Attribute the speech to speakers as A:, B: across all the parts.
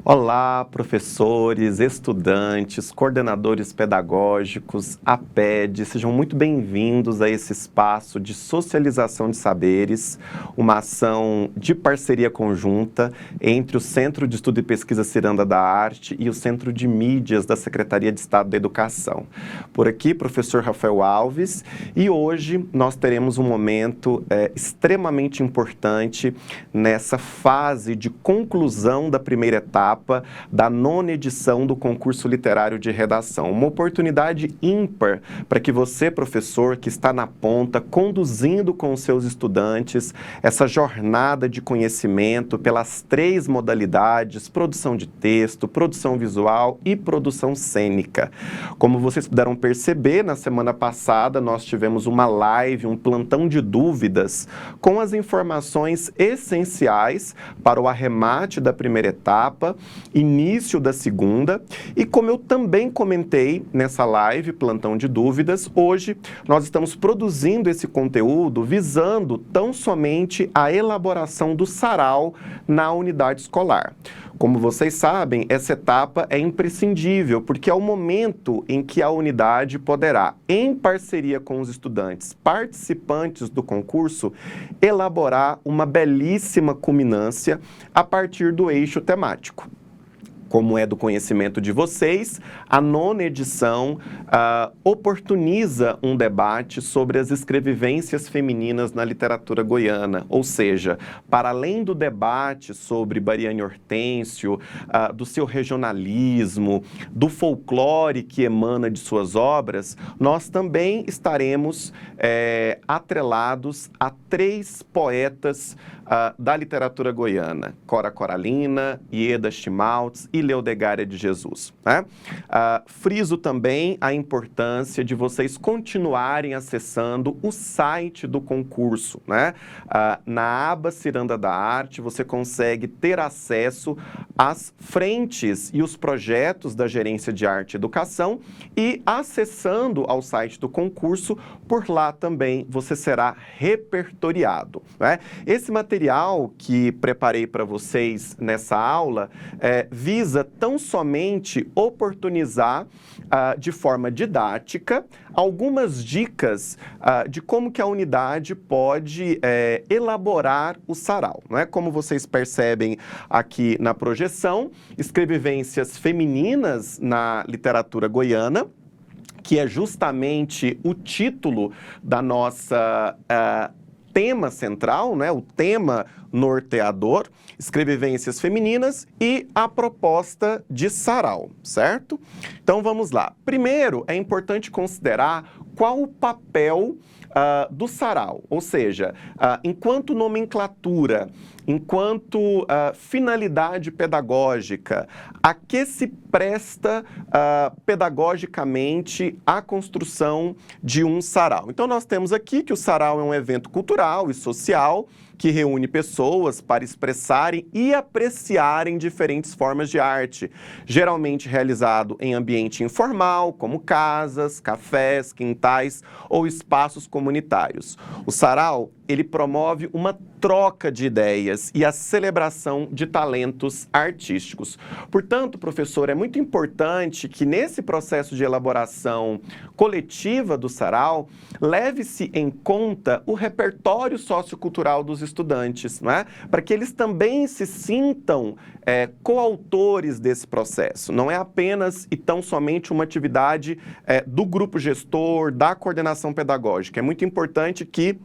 A: Olá, professores, estudantes, coordenadores pedagógicos, APED, sejam muito bem-vindos a esse espaço de socialização de saberes, uma ação de parceria conjunta entre o Centro de Estudo e Pesquisa Ciranda da Arte e o Centro de Mídias da Secretaria de Estado da Educação. Por aqui, professor Rafael Alves, e hoje nós teremos um momento extremamente importante nessa fase de conclusão da primeira etapa da 9ª edição do concurso literário de redação. Uma oportunidade ímpar para que você, professor, que está na ponta, conduzindo com os seus estudantes essa jornada de conhecimento pelas 3 modalidades, produção de texto, produção visual e produção cênica. Como vocês puderam perceber, na semana passada nós tivemos uma live, um plantão de dúvidas com as informações essenciais para o arremate da primeira etapa, início da segunda, e como eu também comentei nessa live, plantão de dúvidas, hoje nós estamos produzindo esse conteúdo visando tão somente a elaboração do sarau na unidade escolar. Como vocês sabem, essa etapa é imprescindível, porque é o momento em que a unidade poderá, em parceria com os estudantes participantes do concurso, elaborar uma belíssima culminância a partir do eixo temático. Como é do conhecimento de vocês, a 9ª edição oportuniza um debate sobre as escrevivências femininas na literatura goiana, ou seja, para além do debate sobre Bariane Hortêncio, do seu regionalismo, do folclore que emana de suas obras, nós também estaremos atrelados a 3 poetas da literatura goiana, Cora Coralina, Ieda Chimaltz e Leodegária de Jesus, né? Friso também a importância de vocês continuarem acessando o site do concurso, né? Na aba Ciranda da Arte, você consegue ter acesso às frentes e os projetos da Gerência de Arte e Educação, e acessando ao site do concurso, por lá também você será repertoriado, né? Esse material que preparei para vocês nessa aula visa tão somente oportunizar de forma didática algumas dicas de como que a unidade pode elaborar o sarau, não é? Como vocês percebem aqui na projeção, escrevivências femininas na literatura goiana, que é justamente o título da nossa tema central, né? O tema norteador, escrevivências femininas e a proposta de sarau, certo? Então vamos lá. Primeiro, é importante considerar qual o papel do sarau, ou seja, enquanto nomenclatura, enquanto finalidade pedagógica, a que se presta pedagogicamente a construção de um sarau. Então nós temos aqui que o sarau é um evento cultural e social que reúne pessoas para expressarem e apreciarem diferentes formas de arte, geralmente realizado em ambiente informal, como casas, cafés, quintais ou espaços comunitários. O sarau, ele promove uma troca de ideias e a celebração de talentos artísticos. Portanto, professor, é muito importante que nesse processo de elaboração coletiva do sarau, leve-se em conta o repertório sociocultural dos estudantes, não é? Para que eles também se sintam coautores desse processo. Não é apenas e tão somente uma atividade do grupo gestor, da coordenação pedagógica. É muito importante que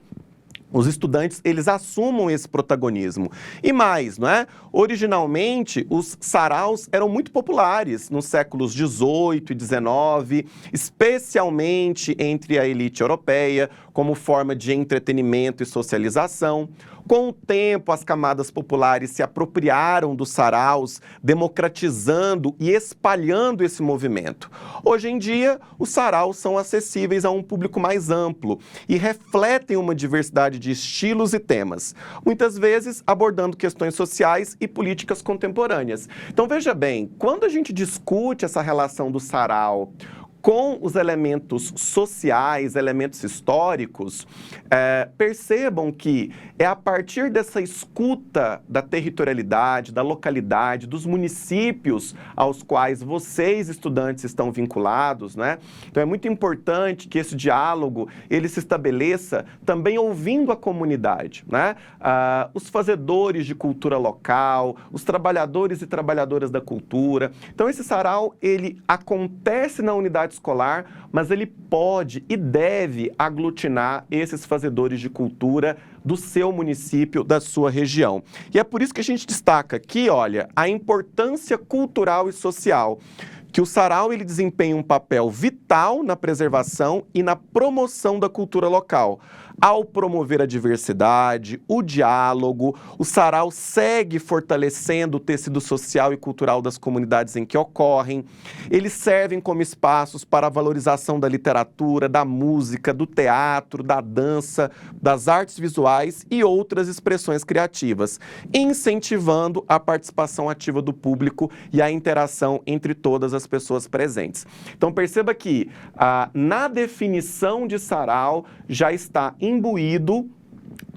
A: os estudantes, eles assumam esse protagonismo. E mais, não é? Originalmente, os saraus eram muito populares nos séculos XVIII e XIX, especialmente entre a elite europeia, como forma de entretenimento e socialização. Com o tempo, as camadas populares se apropriaram dos saraus, democratizando e espalhando esse movimento. Hoje em dia, os saraus são acessíveis a um público mais amplo e refletem uma diversidade de estilos e temas, muitas vezes abordando questões sociais e políticas contemporâneas. Então, veja bem, quando a gente discute essa relação do sarau com os elementos sociais, elementos históricos, percebam que é a partir dessa escuta da territorialidade, da localidade, dos municípios aos quais vocês, estudantes, estão vinculados, né? Então é muito importante que esse diálogo ele se estabeleça também ouvindo a comunidade, né? Os fazedores de cultura local, os trabalhadores e trabalhadoras da cultura. Então esse sarau, ele acontece na unidade escolar, mas ele pode e deve aglutinar esses fazedores de cultura do seu município, da sua região. E é por isso que a gente destaca aqui, olha, a importância cultural e social, que o sarau ele desempenha um papel vital na preservação e na promoção da cultura local. Ao promover a diversidade, o diálogo, o sarau segue fortalecendo o tecido social e cultural das comunidades em que ocorrem. Eles servem como espaços para a valorização da literatura, da música, do teatro, da dança, das artes visuais e outras expressões criativas, incentivando a participação ativa do público e a interação entre todas as pessoas presentes. Então perceba que na definição de sarau já está imbuído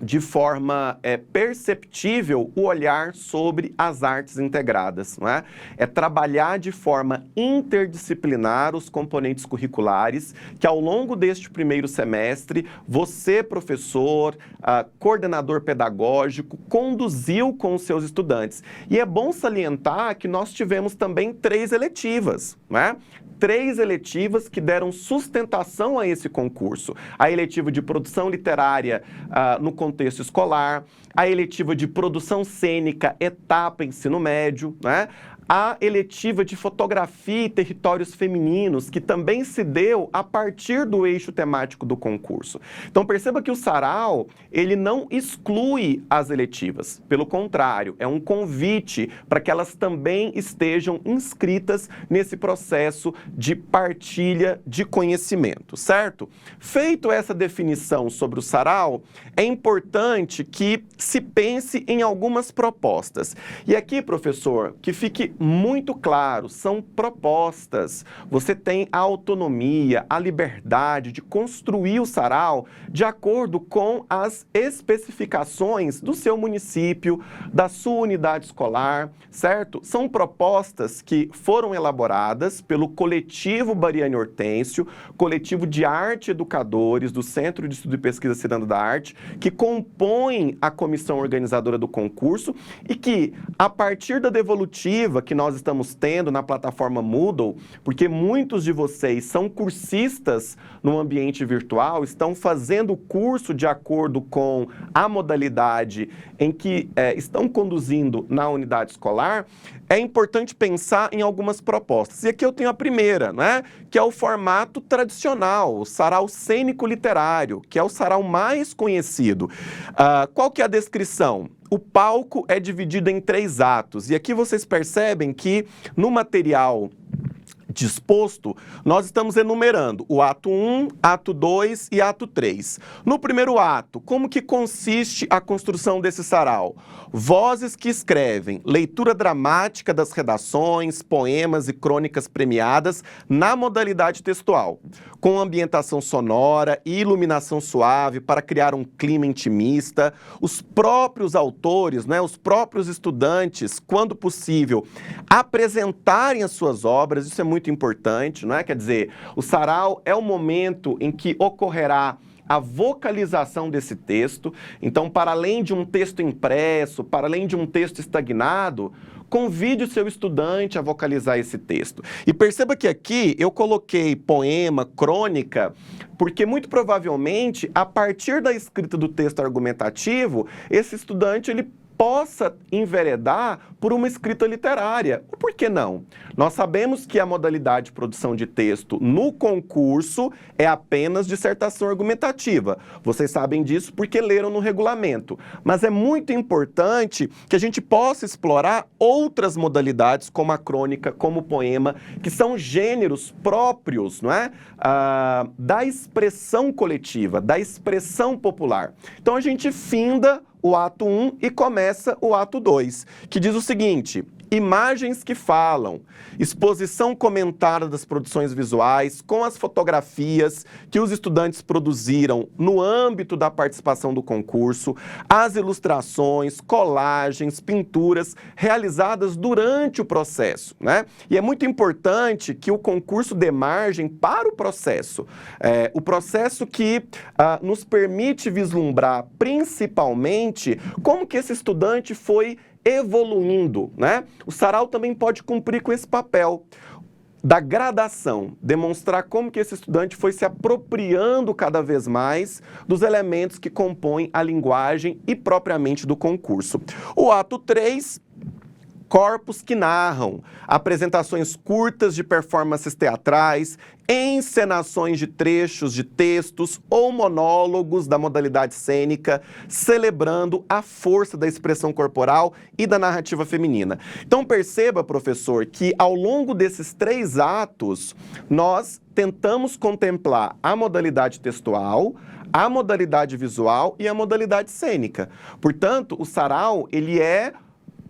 A: de forma perceptível o olhar sobre as artes integradas, não é? É trabalhar de forma interdisciplinar os componentes curriculares que ao longo deste primeiro semestre você, professor, coordenador pedagógico, conduziu com os seus estudantes. E é bom salientar que nós tivemos também 3 eletivas, não é? 3 eletivas que deram sustentação a esse concurso. A eletiva de produção literária no contexto escolar, a eletiva de produção cênica, etapa ensino médio, né? A eletiva de fotografia e territórios femininos, que também se deu a partir do eixo temático do concurso. Então perceba que o sarau, ele não exclui as eletivas. Pelo contrário, é um convite para que elas também estejam inscritas nesse processo de partilha de conhecimento, certo? Feito essa definição sobre o sarau, é importante que se pense em algumas propostas. E aqui, professor, que fique muito claro, são propostas. Você tem a autonomia, a liberdade de construir o sarau de acordo com as especificações do seu município, da sua unidade escolar, certo? São propostas que foram elaboradas pelo coletivo Bariane Hortêncio, coletivo de arte educadores do Centro de Estudo e Pesquisa Ciranda da Arte, que compõem a comissão organizadora do concurso e que, a partir da devolutiva que nós estamos tendo na plataforma Moodle, porque muitos de vocês são cursistas no ambiente virtual, estão fazendo o curso de acordo com a modalidade em que estão conduzindo na unidade escolar, é importante pensar em algumas propostas. E aqui eu tenho a primeira, né, que é o formato tradicional, o sarau cênico literário, que é o sarau mais conhecido. Qual que é a descrição? O palco é dividido em 3 atos. E aqui vocês percebem que no material disposto, nós estamos enumerando o ato 1, ato 2 e ato 3. No primeiro ato, como que consiste a construção desse sarau? Vozes que escrevem, leitura dramática das redações, poemas e crônicas premiadas na modalidade textual, com ambientação sonora e iluminação suave para criar um clima intimista. Os próprios autores, né, os próprios estudantes, quando possível, apresentarem as suas obras, isso é muito importante, não é? Quer dizer, o sarau é o momento em que ocorrerá a vocalização desse texto. Então, para além de um texto impresso, para além de um texto estagnado, convide o seu estudante a vocalizar esse texto. E perceba que aqui eu coloquei poema, crônica, porque muito provavelmente, a partir da escrita do texto argumentativo, esse estudante ele possa enveredar por uma escrita literária. Por que não? Nós sabemos que a modalidade de produção de texto no concurso é apenas dissertação argumentativa. Vocês sabem disso porque leram no regulamento. Mas é muito importante que a gente possa explorar outras modalidades, como a crônica, como o poema, que são gêneros próprios, não é? Da expressão coletiva, da expressão popular. Então a gente finda o ato 1 e começa o ato 2, que diz o seguinte: imagens que falam, exposição comentada das produções visuais com as fotografias que os estudantes produziram no âmbito da participação do concurso, as ilustrações, colagens, pinturas realizadas durante o processo, né? E é muito importante que o concurso dê margem para o processo que nos permite vislumbrar principalmente como que esse estudante foi evoluindo, né? O sarau também pode cumprir com esse papel da gradação, demonstrar como que esse estudante foi se apropriando cada vez mais dos elementos que compõem a linguagem e propriamente do concurso. O ato 3, corpos que narram, apresentações curtas de performances teatrais, encenações de trechos de textos ou monólogos da modalidade cênica, celebrando a força da expressão corporal e da narrativa feminina. Então perceba, professor, que ao longo desses 3 atos, nós tentamos contemplar a modalidade textual, a modalidade visual e a modalidade cênica. Portanto, o sarau, ele é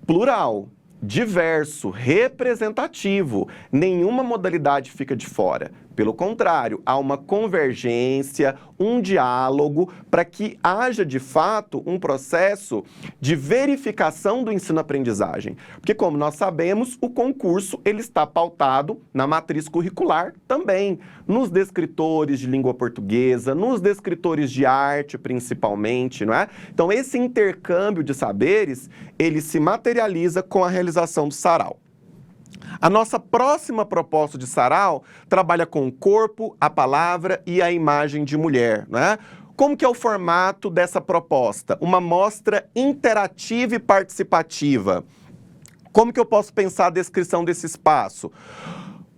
A: plural, diverso, representativo. Nenhuma modalidade fica de fora. Pelo contrário, há uma convergência, um diálogo, para que haja, de fato, um processo de verificação do ensino-aprendizagem. Porque, como nós sabemos, o concurso ele está pautado na matriz curricular também, nos descritores de língua portuguesa, nos descritores de arte, principalmente, não é? Então, esse intercâmbio de saberes, ele se materializa com a realização do sarau. A nossa próxima proposta de sarau trabalha com o corpo, a palavra e a imagem de mulher, né? Como que é o formato dessa proposta? Uma mostra interativa e participativa. Como que eu posso pensar a descrição desse espaço?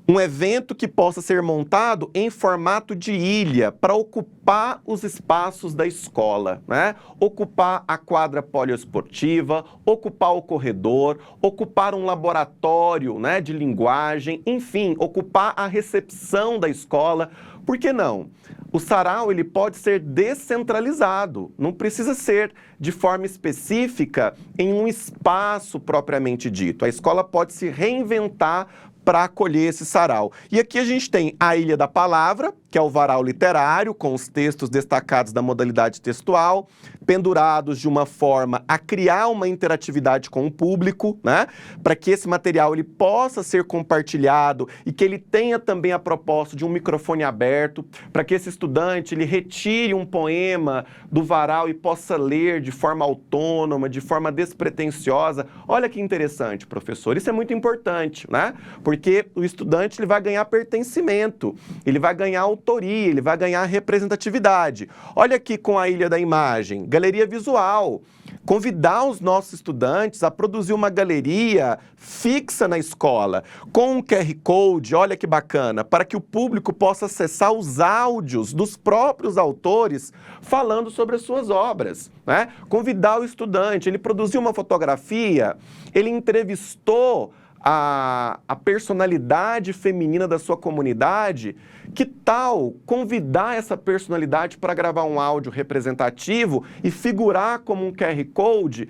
A: Um evento que possa ser montado em formato de ilha para ocupar os espaços da escola, né? Ocupar a quadra poliesportiva, ocupar o corredor, ocupar um laboratório, né, de linguagem, enfim, ocupar a recepção da escola. Por que não? O sarau ele pode ser descentralizado, não precisa ser de forma específica em um espaço propriamente dito. A escola pode se reinventar para acolher esse sarau. E aqui a gente tem a Ilha da Palavra, que é o varal literário, com os textos destacados da modalidade textual, pendurados de uma forma a criar uma interatividade com o público, né? Para que esse material ele possa ser compartilhado e que ele tenha também a proposta de um microfone aberto, para que esse estudante ele retire um poema do varal e possa ler de forma autônoma, de forma despretensiosa. Olha que interessante, professor. Isso é muito importante, né? Porque o estudante ele vai ganhar pertencimento, ele vai ganhar autoria, ele vai ganhar representatividade. Olha aqui com a Ilha da Imagem, galeria visual. Convidar os nossos estudantes a produzir uma galeria fixa na escola, com um QR Code, olha que bacana, para que o público possa acessar os áudios dos próprios autores falando sobre as suas obras, né? Convidar o estudante, ele produziu uma fotografia, ele entrevistou a personalidade feminina da sua comunidade, que tal convidar essa personalidade para gravar um áudio representativo e figurar como um QR Code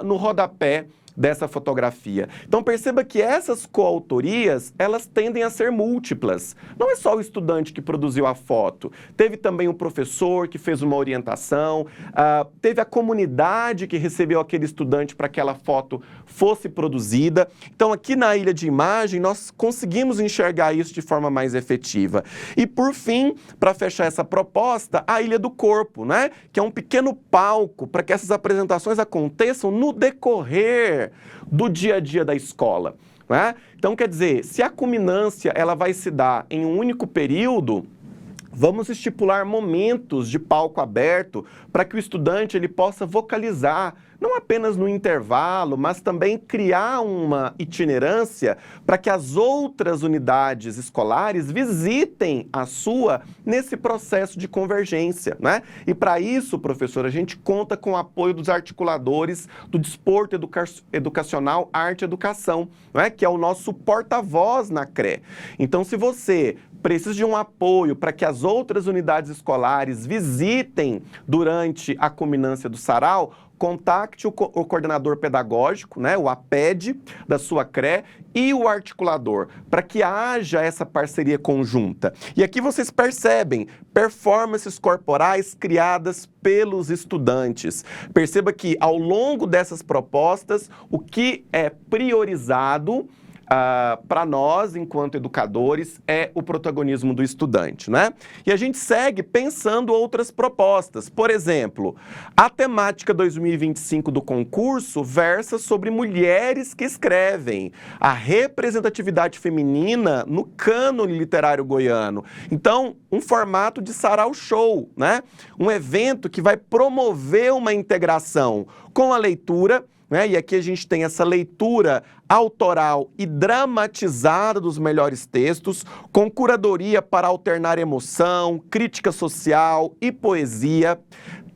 A: no rodapé dessa fotografia? Então perceba que essas coautorias, elas tendem a ser múltiplas. Não é só o estudante que produziu a foto, teve também o professor que fez uma orientação, teve a comunidade que recebeu aquele estudante para que aquela foto fosse produzida. Então aqui na Ilha de Imagem nós conseguimos enxergar isso de forma mais efetiva. E por fim, para fechar essa proposta, a Ilha do Corpo, né? Que é um pequeno palco para que essas apresentações aconteçam no decorrer do dia a dia da escola, né? Então, quer dizer, se a culminância ela vai se dar em um único período, vamos estipular momentos de palco aberto para que o estudante ele possa vocalizar, não apenas no intervalo, mas também criar uma itinerância para que as outras unidades escolares visitem a sua nesse processo de convergência, né? E para isso, professor, a gente conta com o apoio dos articuladores do Desporto Educacional Arte e Educação, né? Que é o nosso porta-voz na CRE. Então, se você precisa de um apoio para que as outras unidades escolares visitem durante a culminância do sarau, contacte o coordenador pedagógico, né, o APED da sua CRE e o articulador, para que haja essa parceria conjunta. E aqui vocês percebem performances corporais criadas pelos estudantes. Perceba que ao longo dessas propostas, o que é priorizado para nós, enquanto educadores, é o protagonismo do estudante, né? E a gente segue pensando outras propostas. Por exemplo, a temática 2025 do concurso versa sobre mulheres que escrevem, a representatividade feminina no cânone literário goiano. Então, um formato de sarau show, né? Um evento que vai promover uma integração com a leitura, né? E aqui a gente tem essa leitura autoral e dramatizada dos melhores textos, com curadoria para alternar emoção, crítica social e poesia.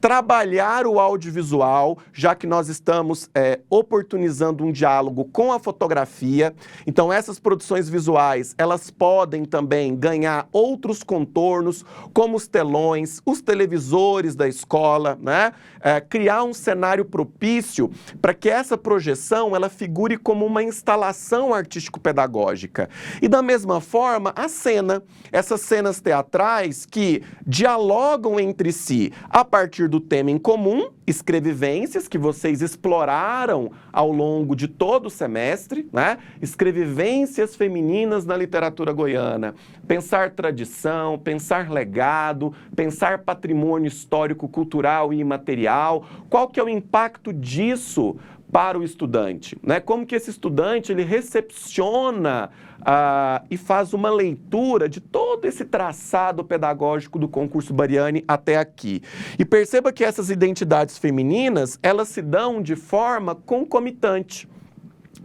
A: Trabalhar o audiovisual, já que nós estamos oportunizando um diálogo com a fotografia. Então, essas produções visuais, elas podem também ganhar outros contornos, como os telões, os televisores da escola, né? Criar um cenário propício para que essa projeção ela figure como uma instalação artístico-pedagógica. E da mesma forma, a cena, essas cenas teatrais que dialogam entre si a partir do tema em comum, escrevivências, que vocês exploraram ao longo de todo o semestre, né? Escrevivências femininas na literatura goiana. Pensar tradição, pensar legado, pensar patrimônio histórico, cultural e imaterial. Qual que é o impacto disso para o estudante, né? Como que esse estudante ele recepciona e faz uma leitura de todo esse traçado pedagógico do concurso Bariani até aqui. E perceba que essas identidades femininas, elas se dão de forma concomitante,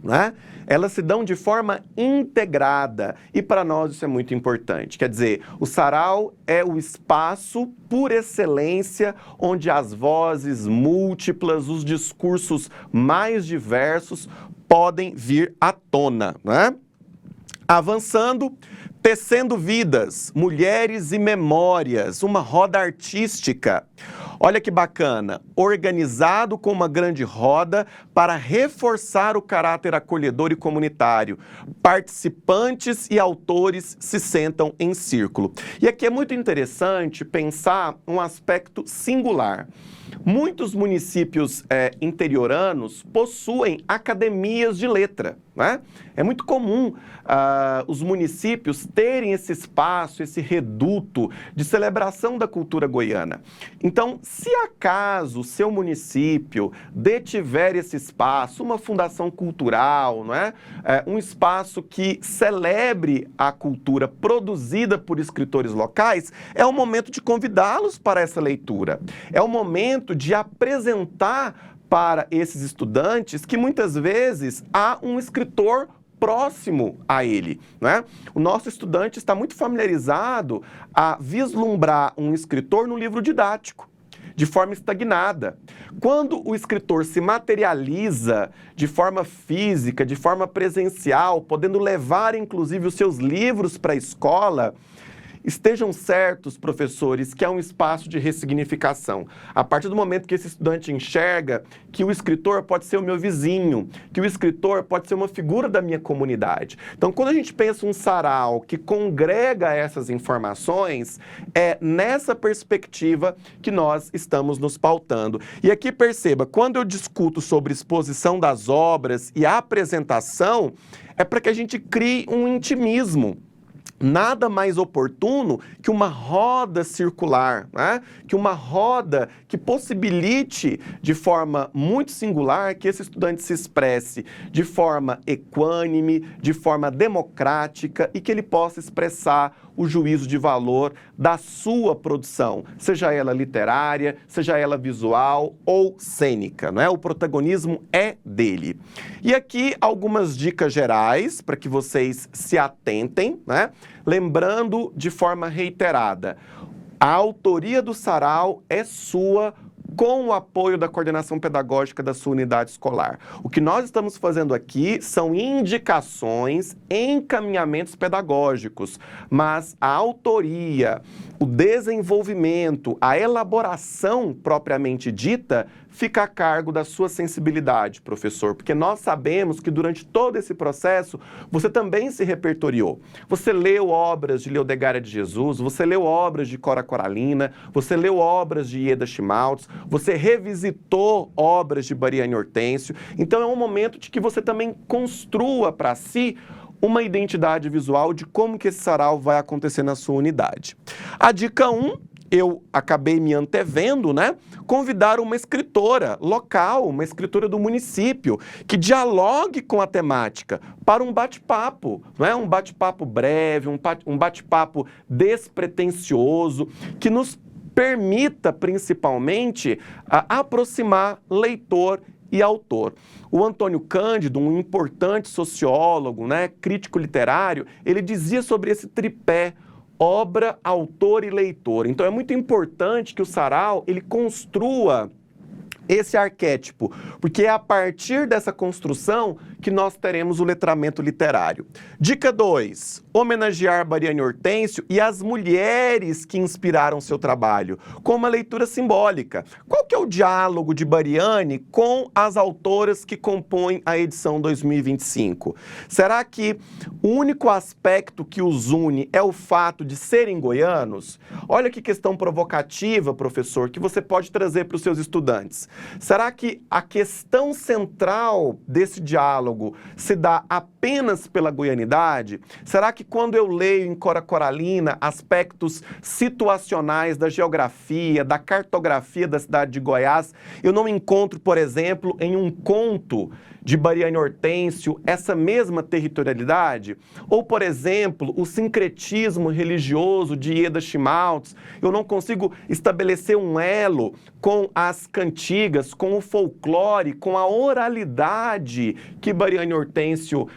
A: né? Elas se dão de forma integrada e para nós isso é muito importante. Quer dizer, o sarau é o espaço por excelência onde as vozes múltiplas, os discursos mais diversos podem vir à tona, né? Avançando, tecendo vidas, mulheres e memórias, uma roda artística. Olha que bacana, organizado com uma grande roda para reforçar o caráter acolhedor e comunitário. Participantes e autores se sentam em círculo. E aqui é muito interessante pensar um aspecto singular. Muitos municípios interioranos possuem academias de letra, né? É muito comum os municípios terem esse espaço, esse reduto de celebração da cultura goiana. Então, se acaso o seu município detiver esse espaço, uma fundação cultural, não é? Um espaço que celebre a cultura produzida por escritores locais, é o momento de convidá-los para essa leitura. É o momento de apresentar para esses estudantes que muitas vezes há um escritor próximo a ele, né? O nosso estudante está muito familiarizado a vislumbrar um escritor no livro didático, de forma estagnada. Quando o escritor se materializa de forma física, de forma presencial, podendo levar inclusive os seus livros para a escola, estejam certos, professores, que é um espaço de ressignificação. A partir do momento que esse estudante enxerga que o escritor pode ser o meu vizinho, que o escritor pode ser uma figura da minha comunidade. Então, quando a gente pensa um sarau que congrega essas informações, é nessa perspectiva que nós estamos nos pautando. E aqui perceba, quando eu discuto sobre exposição das obras e a apresentação, é para que a gente crie um intimismo. Nada mais oportuno que uma roda circular, né? Que uma roda que possibilite de forma muito singular que esse estudante se expresse de forma equânime, de forma democrática e que ele possa expressar o juízo de valor da sua produção, seja ela literária, seja ela visual ou cênica, não é? O protagonismo é dele. E aqui algumas dicas gerais para que vocês se atentem, né? Lembrando de forma reiterada, a autoria do sarau é sua, com o apoio da coordenação pedagógica da sua unidade escolar. O que nós estamos fazendo aqui são indicações, encaminhamentos pedagógicos, mas a autoria, o desenvolvimento, a elaboração propriamente dita fica a cargo da sua sensibilidade, professor? Porque nós sabemos que durante todo esse processo você também se repertoriou. Você leu obras de Leodegária de Jesus, você leu obras de Cora Coralina, você leu obras de Ieda Schmaltz, você revisitou obras de Bariane Hortêncio. Então é um momento de que você também construa para si uma identidade visual de como que esse sarau vai acontecer na sua unidade. A dica 1, eu acabei me antevendo, né? Convidar uma escritora local, uma escritora do município, que dialogue com a temática para um bate-papo, não é? Um bate-papo breve, um bate-papo despretensioso, que nos permita, principalmente, aproximar leitor e autor. O Antônio Cândido, um importante sociólogo, né, crítico literário, ele dizia sobre esse tripé: obra, autor e leitor. Então é muito importante que o sarau ele construa esse arquétipo, porque é a partir dessa construção que nós teremos o letramento literário. Dica 2, homenagear Bariane Hortêncio e as mulheres que inspiraram seu trabalho, com uma leitura simbólica. Qual que é o diálogo de Bariane com as autoras que compõem a edição 2025? Será que o único aspecto que os une é o fato de serem goianos? Olha que questão provocativa, professor, que você pode trazer para os seus estudantes. Será que a questão central desse diálogo se dá apenas pela goianidade? Será que quando eu leio em Cora Coralina aspectos situacionais da geografia, da cartografia da cidade de Goiás, eu não encontro, por exemplo, em um conto de Bariane Hortêncio essa mesma territorialidade? Ou, por exemplo, o sincretismo religioso de Ieda Schmaltz, eu não consigo estabelecer um elo com as cantigas, com o folclore, com a oralidade que Bariane Hortêncio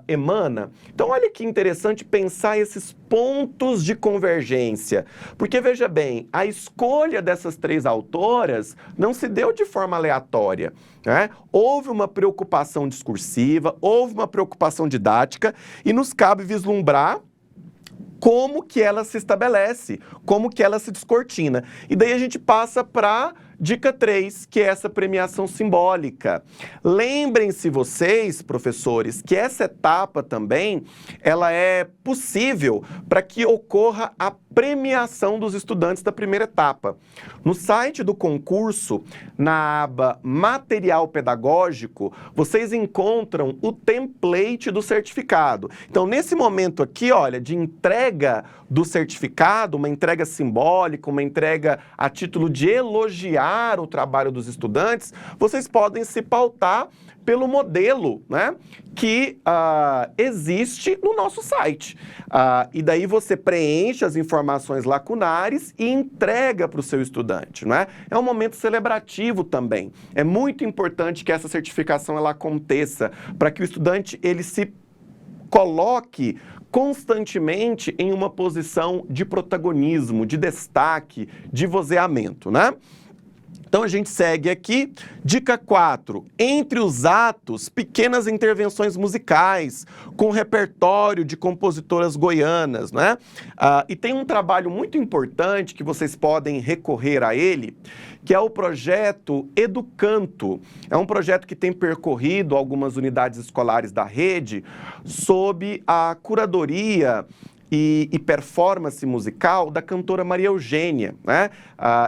A: emana? Então, olha que interessante pensar esses pontos de convergência. Porque, veja bem, a escolha dessas 3 autoras não se deu de forma aleatória, né? Houve uma preocupação discursiva, houve uma preocupação didática e nos cabe vislumbrar como que ela se estabelece, como que ela se descortina. E daí a gente passa para dica 3, que é essa premiação simbólica. Lembrem-se vocês, professores, que essa etapa também, ela é possível para que ocorra a premiação dos estudantes da primeira etapa. No site do concurso, na aba Material Pedagógico, vocês encontram o template do certificado. Então, nesse momento aqui, olha, de entrega do certificado, uma entrega simbólica, uma entrega a título de elogiar o trabalho dos estudantes, vocês podem se pautar pelo modelo, né, que existe no nosso site. E daí você preenche as informações lacunares e entrega para o seu estudante, né? É um momento celebrativo também. É muito importante que essa certificação ela aconteça para que o estudante ele se coloque constantemente em uma posição de protagonismo, de destaque, de vozeamento, né? Então a gente segue aqui. Dica 4. Entre os atos, pequenas intervenções musicais com repertório de compositoras goianas, né? E tem um trabalho muito importante que vocês podem recorrer a ele, que é o projeto Educanto. É um projeto que tem percorrido algumas unidades escolares da rede sob a curadoria e performance musical da cantora Maria Eugênia, né?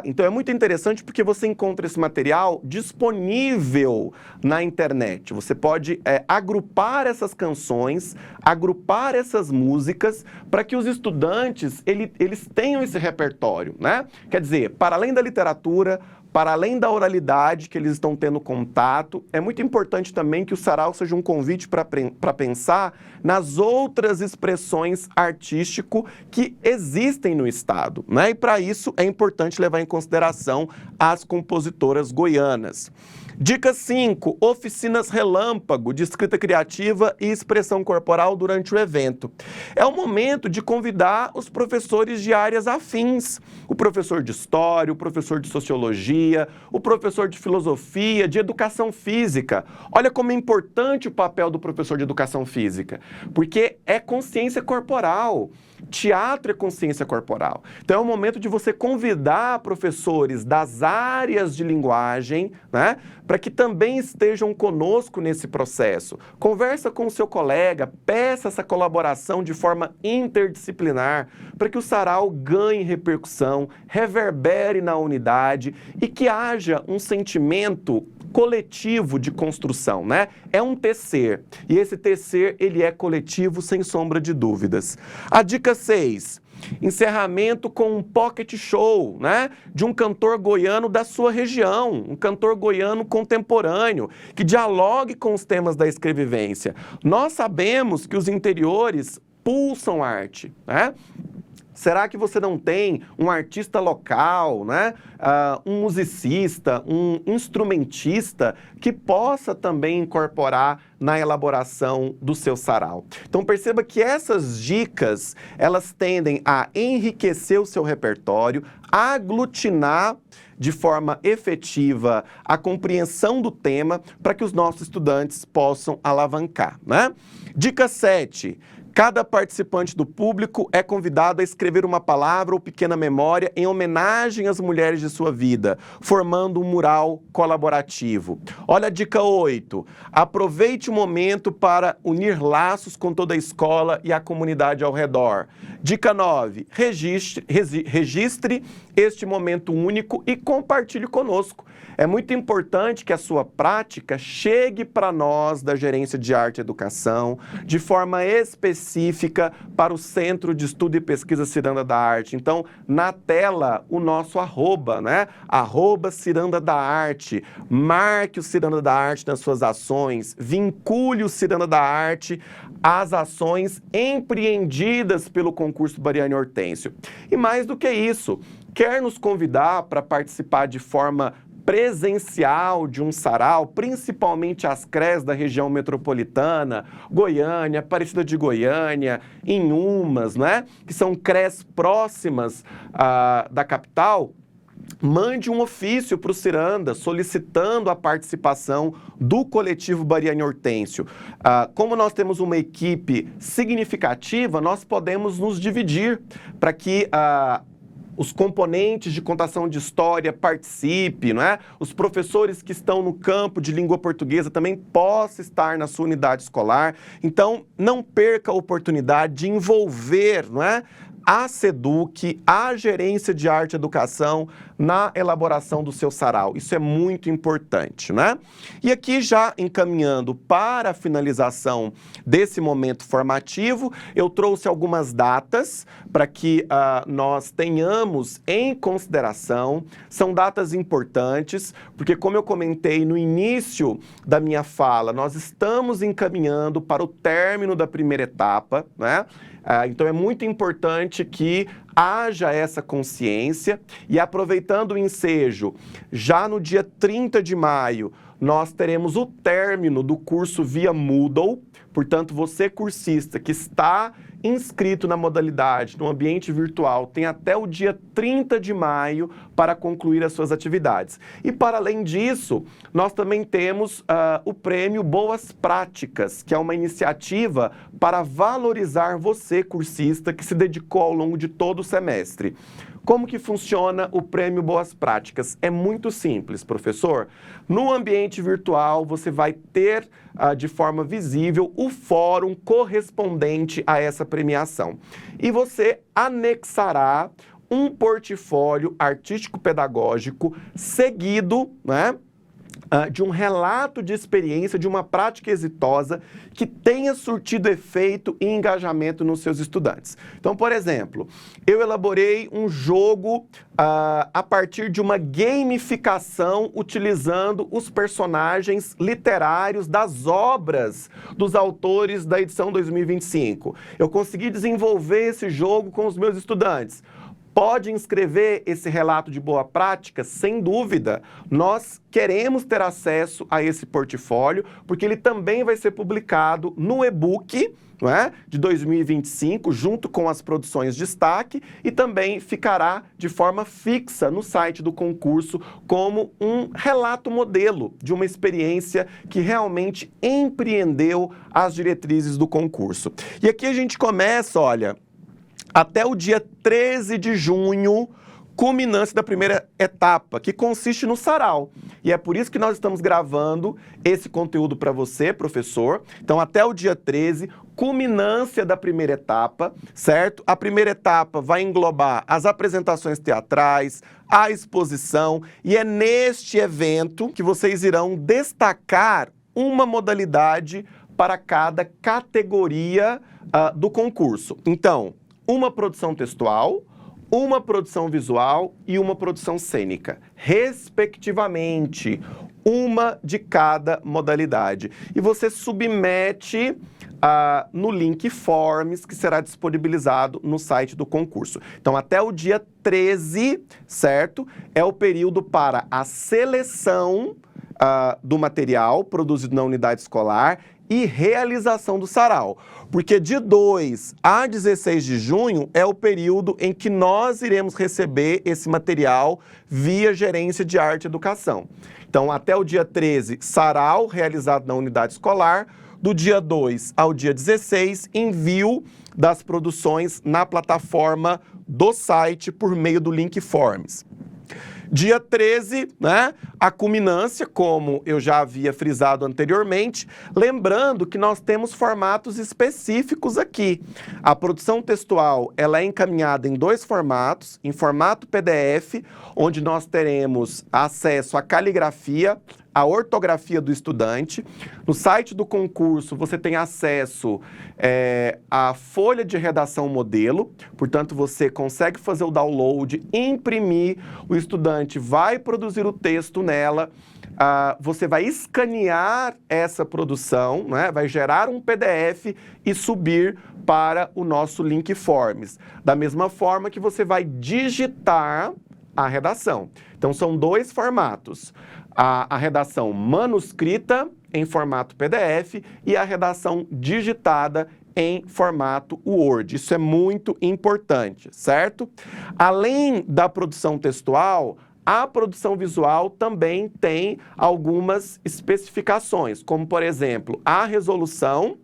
A: Então é muito interessante porque você encontra esse material disponível na internet. Você pode agrupar essas canções, agrupar essas músicas para que os estudantes eles tenham esse repertório, né? Quer dizer, para além da literatura, para além da oralidade que eles estão tendo contato, é muito importante também que o sarau seja um convite para pensar nas outras expressões artísticas que existem no estado, né? E para isso é importante levar em consideração as compositoras goianas. Dica 5, oficinas relâmpago de escrita criativa e expressão corporal durante o evento. É o momento de convidar os professores de áreas afins, o professor de história, o professor de sociologia, o professor de filosofia, de educação física. Olha como é importante o papel do professor de educação física, porque é consciência corporal. Teatro é consciência corporal. Então é o momento de você convidar professores das áreas de linguagem, né, para que também estejam conosco nesse processo. Conversa com o seu colega, peça essa colaboração de forma interdisciplinar, para que o sarau ganhe repercussão, reverbere na unidade e que haja um sentimento coletivo de construção, né? É um tecer. E esse tecer, ele é coletivo, sem sombra de dúvidas. A dica 6. Encerramento com um pocket show, né? De um cantor goiano da sua região, um cantor goiano contemporâneo, que dialogue com os temas da escrevivência. Nós sabemos que os interiores pulsam arte, né? Será que você não tem um artista local, né? Um musicista, um instrumentista que possa também incorporar na elaboração do seu sarau? Então perceba que essas dicas, elas tendem a enriquecer o seu repertório, a aglutinar de forma efetiva a compreensão do tema para que os nossos estudantes possam alavancar, né? Dica 7. Cada participante do público é convidado a escrever uma palavra ou pequena memória em homenagem às mulheres de sua vida, formando um mural colaborativo. Olha a dica 8. Aproveite o momento para unir laços com toda a escola e a comunidade ao redor. Dica 9. Registre este momento único e compartilhe conosco. É muito importante que a sua prática chegue para nós da Gerência de Arte e Educação de forma específica para o Centro de Estudo e Pesquisa Ciranda da Arte. Então, na tela, o nosso arroba, né? @Ciranda da Arte. Marque o Ciranda da Arte nas suas ações, vincule o Ciranda da Arte às ações empreendidas pelo concurso Bariani Hortêncio. E mais do que isso, quer nos convidar para participar de forma presencial de um sarau, principalmente as CREs da região metropolitana, Goiânia, Aparecida de Goiânia, Inhumas, né? Que são CREs próximas da capital, mande um ofício para o Ciranda solicitando a participação do coletivo Bariani Hortêncio. Como nós temos uma equipe significativa, nós podemos nos dividir para que os componentes de contação de história participem, não é? Os professores que estão no campo de língua portuguesa também possam estar na sua unidade escolar. Então, não perca a oportunidade de envolver, não é, a SEDUC, a Gerência de Arte e Educação, na elaboração do seu sarau. Isso é muito importante, né? E aqui, já encaminhando para a finalização desse momento formativo, eu trouxe algumas datas para que nós tenhamos em consideração. São datas importantes, porque, como eu comentei no início da minha fala, nós estamos encaminhando para o término da primeira etapa, né? Então é muito importante que haja essa consciência e, aproveitando o ensejo, já no dia 30 de maio, nós teremos o término do curso via Moodle. Portanto, você cursista que está inscrito na modalidade no ambiente virtual tem até o dia 30 de maio para concluir as suas atividades. E, para além disso, nós também temos o prêmio Boas Práticas, que é uma iniciativa para valorizar você, cursista, que se dedicou ao longo de todo o semestre. Como que funciona o prêmio Boas Práticas? É muito simples, professor. No ambiente virtual, você vai ter de forma visível o fórum correspondente a essa premiação. E você anexará um portfólio artístico-pedagógico seguido, né, de um relato de experiência de uma prática exitosa que tenha surtido efeito e engajamento nos seus estudantes. Então, por exemplo, eu elaborei um jogo a partir de uma gamificação utilizando os personagens literários das obras dos autores da edição 2025. Eu consegui desenvolver esse jogo com os meus estudantes. Pode inscrever esse relato de boa prática? Sem dúvida. Nós queremos ter acesso a esse portfólio, porque ele também vai ser publicado no e-book, não é? De 2025, junto com as produções de destaque, e também ficará de forma fixa no site do concurso como um relato modelo de uma experiência que realmente empreendeu as diretrizes do concurso. E aqui a gente começa, olha, até o dia 13 de junho, culminância da primeira etapa, que consiste no sarau. E é por isso que nós estamos gravando esse conteúdo para você, professor. Então, até o dia 13, culminância da primeira etapa, certo? A primeira etapa vai englobar as apresentações teatrais, a exposição, e é neste evento que vocês irão destacar uma modalidade para cada categoria do concurso. Então, uma produção textual, uma produção visual e uma produção cênica, respectivamente, uma de cada modalidade. E você submete no link Forms, que será disponibilizado no site do concurso. Então, até o dia 13, certo? É o período para a seleção do material produzido na unidade escolar e realização do sarau. Porque de 2 a 16 de junho é o período em que nós iremos receber esse material via Gerência de Arte e Educação. Então, até o dia 13, sarau realizado na unidade escolar. Do dia 2 ao dia 16, envio das produções na plataforma do site por meio do link Forms. Dia 13, né, a culminância, como eu já havia frisado anteriormente, lembrando que nós temos formatos específicos aqui. A produção textual, ela é encaminhada em 2 formatos, em formato PDF, onde nós teremos acesso à caligrafia, a ortografia do estudante. No site do concurso, você tem acesso à folha de redação modelo, portanto, você consegue fazer o download, imprimir, o estudante vai produzir o texto nela, você vai escanear essa produção, né? Vai gerar um PDF e subir para o nosso link Forms. Da mesma forma que você vai digitar a redação. Então, são 2 formatos. A redação manuscrita em formato PDF e a redação digitada em formato Word. Isso é muito importante, certo? Além da produção textual, a produção visual também tem algumas especificações, como, por exemplo, a resolução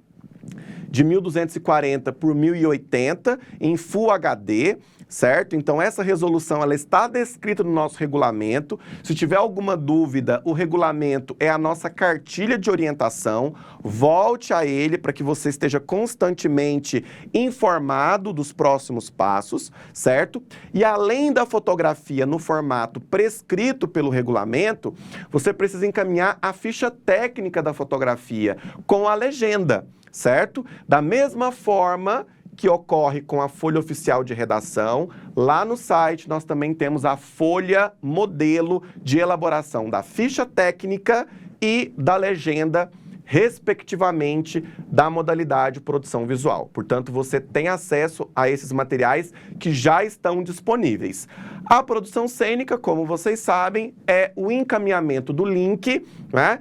A: de 1240 por 1080 em Full HD, certo? Então, essa resolução ela está descrita no nosso regulamento. Se tiver alguma dúvida, o regulamento é a nossa cartilha de orientação. Volte a ele para que você esteja constantemente informado dos próximos passos, certo? E além da fotografia no formato prescrito pelo regulamento, você precisa encaminhar a ficha técnica da fotografia com a legenda, certo? Da mesma forma que ocorre com a folha oficial de redação, lá no site nós também temos a folha modelo de elaboração da ficha técnica e da legenda, respectivamente, da modalidade produção visual. Portanto, você tem acesso a esses materiais que já estão disponíveis. A produção cênica, como vocês sabem, é o encaminhamento do link, né,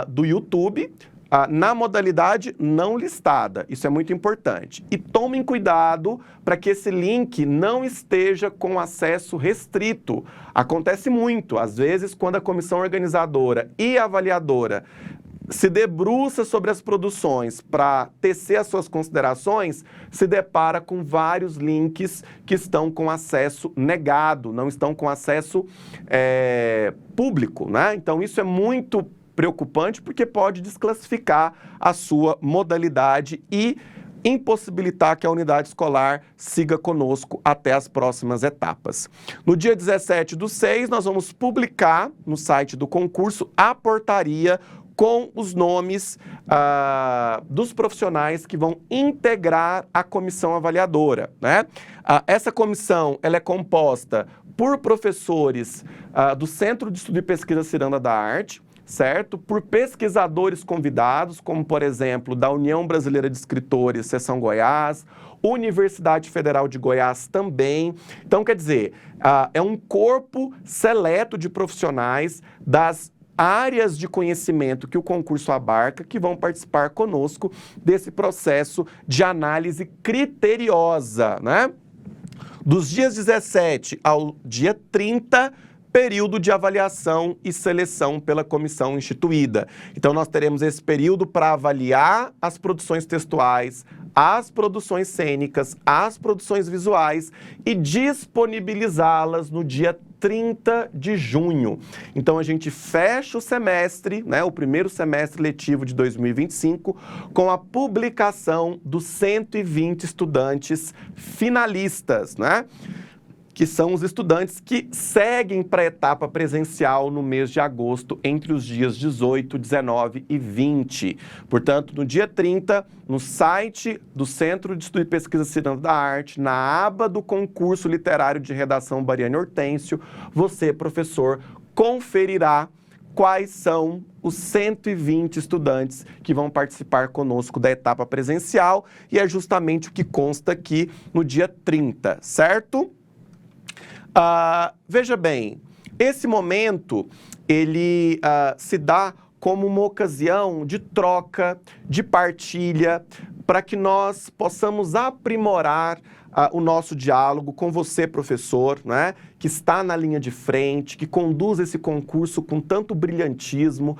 A: do YouTube, na modalidade não listada. Isso é muito importante. E tomem cuidado para que esse link não esteja com acesso restrito. Acontece muito, às vezes, quando a comissão organizadora e avaliadora se debruça sobre as produções para tecer as suas considerações, se depara com vários links que estão com acesso negado, não estão com acesso público, né? Então, isso é muito preocupante porque pode desclassificar a sua modalidade e impossibilitar que a unidade escolar siga conosco até as próximas etapas. No dia 17/6, nós vamos publicar no site do concurso a portaria com os nomes dos profissionais que vão integrar a comissão avaliadora, né? Essa comissão ela é composta por professores do Centro de Estudo e Pesquisa Ciranda da Arte, certo? Por pesquisadores convidados, como, por exemplo, da União Brasileira de Escritores, Seção Goiás, Universidade Federal de Goiás também. Então, quer dizer, é um corpo seleto de profissionais das áreas de conhecimento que o concurso abarca, que vão participar conosco desse processo de análise criteriosa, né? Dos dias 17 ao dia 30, período de avaliação e seleção pela comissão instituída. Então, nós teremos esse período para avaliar as produções textuais, as produções cênicas, as produções visuais e disponibilizá-las no dia 30 de junho. Então, a gente fecha o semestre, né, o primeiro semestre letivo de 2025, com a publicação dos 120 estudantes finalistas, né? Que são os estudantes que seguem para a etapa presencial no mês de agosto, entre os dias 18, 19 e 20. Portanto, no dia 30, no site do Centro de Estudo e Pesquisa Ciranda da Arte, na aba do concurso literário de redação Bariane Hortêncio, você, professor, conferirá quais são os 120 estudantes que vão participar conosco da etapa presencial, e é justamente o que consta aqui no dia 30, certo? Veja bem, esse momento, ele se dá como uma ocasião de troca, de partilha, para que nós possamos aprimorar o nosso diálogo com você, professor, né, que está na linha de frente, que conduz esse concurso com tanto brilhantismo,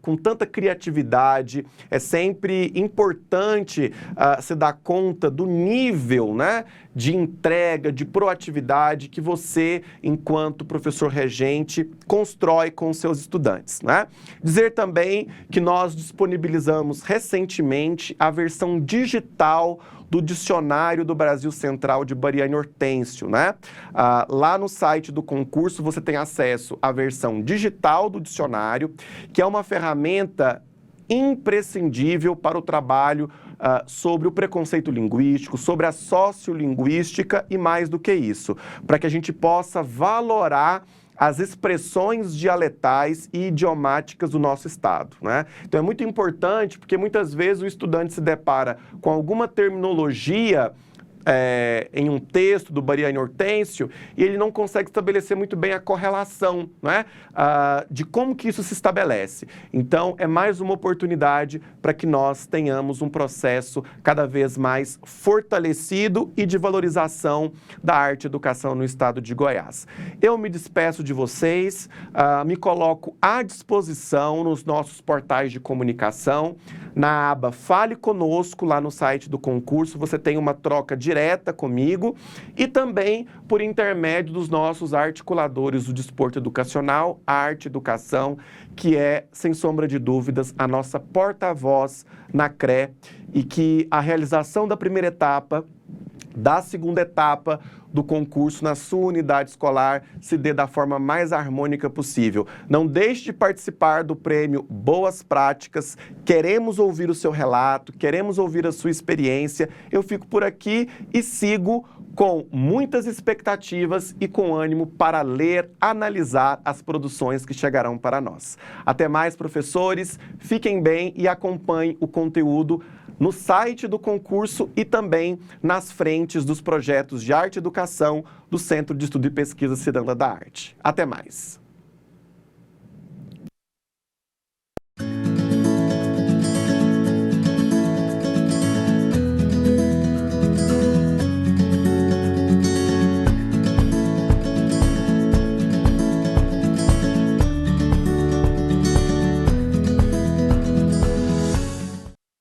A: com tanta criatividade. É sempre importante se dar conta do nível, né, de entrega, de proatividade que você, enquanto professor regente, constrói com os seus estudantes, né? Dizer também que nós disponibilizamos recentemente a versão digital do Dicionário do Brasil Central de Bariane Hortêncio, né? Lá no site do concurso você tem acesso à versão digital do dicionário, que é uma ferramenta imprescindível para o trabalho sobre o preconceito linguístico, sobre a sociolinguística e mais do que isso, para que a gente possa valorar as expressões dialetais e idiomáticas do nosso estado, né? Então é muito importante, porque muitas vezes o estudante se depara com alguma terminologia em um texto do Bariane Hortêncio e ele não consegue estabelecer muito bem a correlação, né, de como que isso se estabelece. Então, é mais uma oportunidade para que nós tenhamos um processo cada vez mais fortalecido e de valorização da arte e educação no estado de Goiás. Eu me despeço de vocês, me coloco à disposição nos nossos portais de comunicação. Na aba Fale Conosco, lá no site do concurso, você tem uma troca direta comigo e também por intermédio dos nossos articuladores do desporto educacional, a Arte Educação, que é, sem sombra de dúvidas, a nossa porta-voz na CRE, e que a realização da primeira etapa, da segunda etapa do concurso na sua unidade escolar se dê da forma mais harmônica possível. Não deixe de participar do prêmio Boas Práticas. Queremos ouvir o seu relato, queremos ouvir a sua experiência. Eu fico por aqui e sigo com muitas expectativas e com ânimo para ler, analisar as produções que chegarão para nós. Até mais, professores. Fiquem bem e acompanhem o conteúdo no site do concurso e também nas frentes dos projetos de arte e educação do Centro de Estudo e Pesquisa Ciranda da Arte. Até mais!